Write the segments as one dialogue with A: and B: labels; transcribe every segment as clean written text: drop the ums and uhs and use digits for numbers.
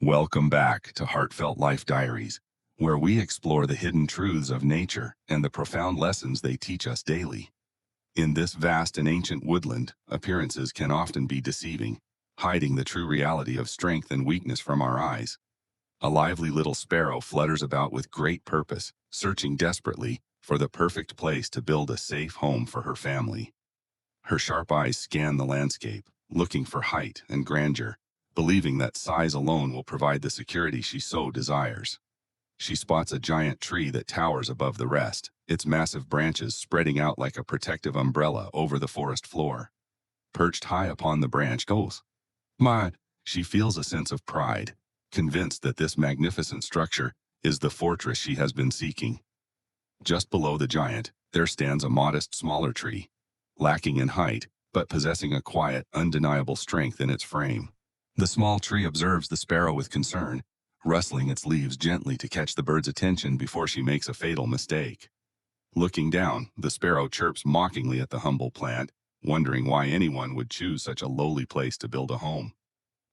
A: Welcome back to Heartfelt Life Diaries, where we explore the hidden truths of nature and the profound lessons they teach us daily. In this vast and ancient woodland, appearances can often be deceiving, hiding the true reality of strength and weakness from our eyes. A lively little sparrow flutters about with great purpose, searching desperately for the perfect place to build a safe home for her family. Her sharp eyes scan the landscape, looking for height and grandeur, believing that size alone will provide the security she so desires. She spots a giant tree that towers above the rest, its massive branches spreading out like a protective umbrella over the forest floor. Perched high upon the branch goes, "My," she feels a sense of pride, convinced that this magnificent structure is the fortress she has been seeking. Just below the giant, there stands a modest smaller tree, lacking in height, but possessing a quiet, undeniable strength in its frame. The small tree observes the sparrow with concern, rustling its leaves gently to catch the bird's attention before she makes a fatal mistake. Looking down, the sparrow chirps mockingly at the humble plant, wondering why anyone would choose such a lowly place to build a home.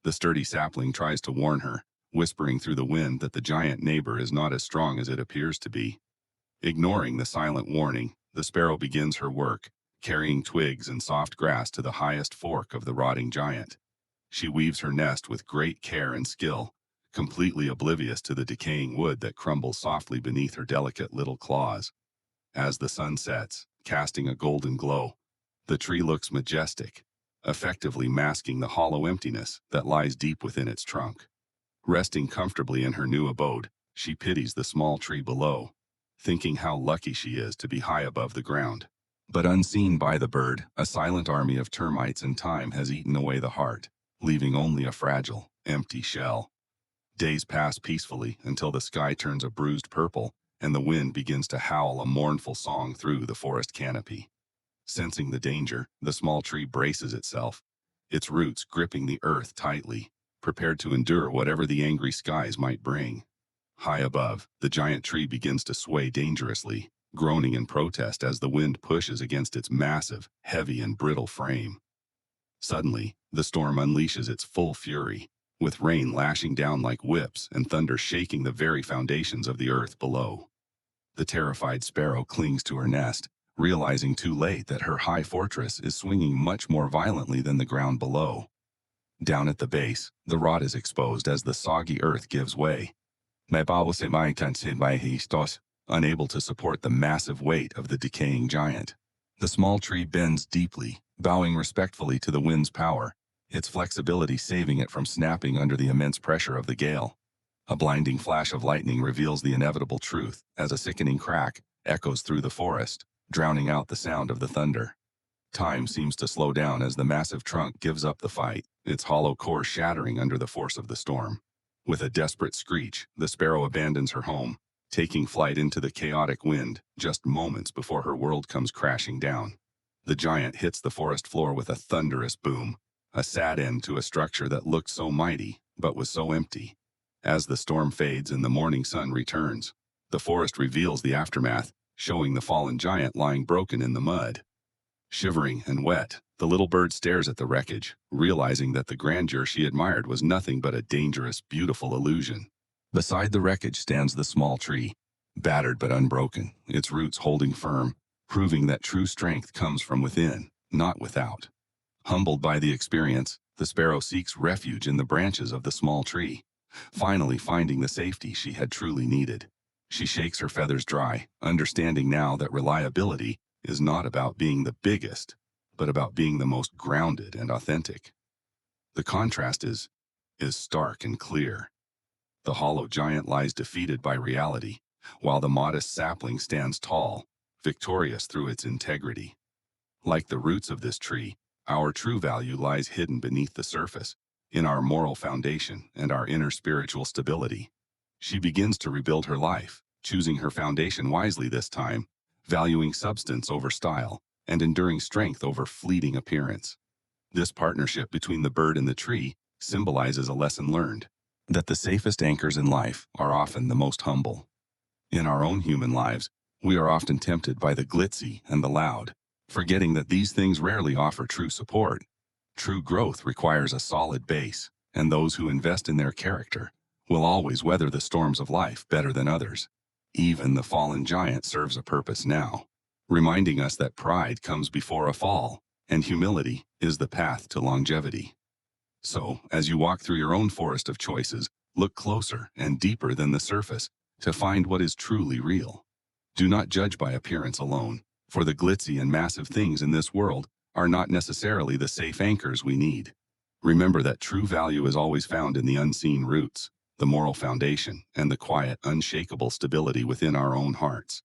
A: The sturdy sapling tries to warn her, whispering through the wind that the giant neighbor is not as strong as it appears to be. Ignoring the silent warning, the sparrow begins her work, carrying twigs and soft grass to the highest fork of the rotting giant. She weaves her nest with great care and skill, completely oblivious to the decaying wood that crumbles softly beneath her delicate little claws. As the sun sets, casting a golden glow, the tree looks majestic, effectively masking the hollow emptiness that lies deep within its trunk. Resting comfortably in her new abode, she pities the small tree below, thinking how lucky she is to be high above the ground. But unseen by the bird, a silent army of termites and time has eaten away the heart, leaving only a fragile, empty shell. Days pass peacefully until the sky turns a bruised purple and the wind begins to howl a mournful song through the forest canopy. Sensing the danger, the small tree braces itself, its roots gripping the earth tightly, prepared to endure whatever the angry skies might bring. High above, the giant tree begins to sway dangerously, groaning in protest as the wind pushes against its massive, heavy and brittle frame. Suddenly, the storm unleashes its full fury, with rain lashing down like whips and thunder shaking the very foundations of the earth below. The terrified sparrow clings to her nest, realizing too late that her high fortress is swinging much more violently than the ground below. Down at the base, the rot is exposed as the soggy earth gives way. Unable to support the massive weight of the decaying giant. The small tree bends deeply, bowing respectfully to the wind's power, its flexibility saving it from snapping under the immense pressure of the gale. A blinding flash of lightning reveals the inevitable truth as a sickening crack echoes through the forest, drowning out the sound of the thunder. Time seems to slow down as the massive trunk gives up the fight, its hollow core shattering under the force of the storm. With a desperate screech, the sparrow abandons her home, taking flight into the chaotic wind just moments before her world comes crashing down. The giant hits the forest floor with a thunderous boom, a sad end to a structure that looked so mighty, but was so empty. As the storm fades and the morning sun returns, the forest reveals the aftermath, showing the fallen giant lying broken in the mud. Shivering and wet, the little bird stares at the wreckage, realizing that the grandeur she admired was nothing but a dangerous, beautiful illusion. Beside the wreckage stands the small tree, battered but unbroken, its roots holding firm, proving that true strength comes from within, not without. Humbled by the experience, the sparrow seeks refuge in the branches of the small tree, finally finding the safety she had truly needed. She shakes her feathers dry, understanding now that reliability is not about being the biggest, but about being the most grounded and authentic. The contrast is stark and clear. The hollow giant lies defeated by reality, while the modest sapling stands tall, victorious through its integrity. Like the roots of this tree, our true value lies hidden beneath the surface, in our moral foundation and our inner spiritual stability. She begins to rebuild her life, choosing her foundation wisely this time, valuing substance over style, and enduring strength over fleeting appearance. This partnership between the bird and the tree symbolizes a lesson learned, that the safest anchors in life are often the most humble. In our own human lives, we are often tempted by the glitzy and the loud, forgetting that these things rarely offer true support. True growth requires a solid base, and those who invest in their character will always weather the storms of life better than others. Even the fallen giant serves a purpose now, reminding us that pride comes before a fall, and humility is the path to longevity. So, as you walk through your own forest of choices, look closer and deeper than the surface to find what is truly real. Do not judge by appearance alone, for the glitzy and massive things in this world are not necessarily the safe anchors we need. Remember that true value is always found in the unseen roots, the moral foundation, and the quiet, unshakable stability within our own hearts.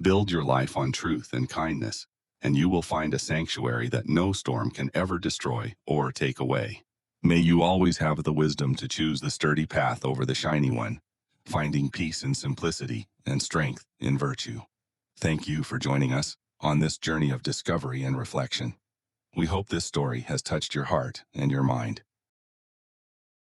A: Build your life on truth and kindness, and you will find a sanctuary that no storm can ever destroy or take away. May you always have the wisdom to choose the sturdy path over the shiny one, finding peace in simplicity and strength in virtue. Thank you for joining us on this journey of discovery and reflection. We hope this story has touched your heart and your mind.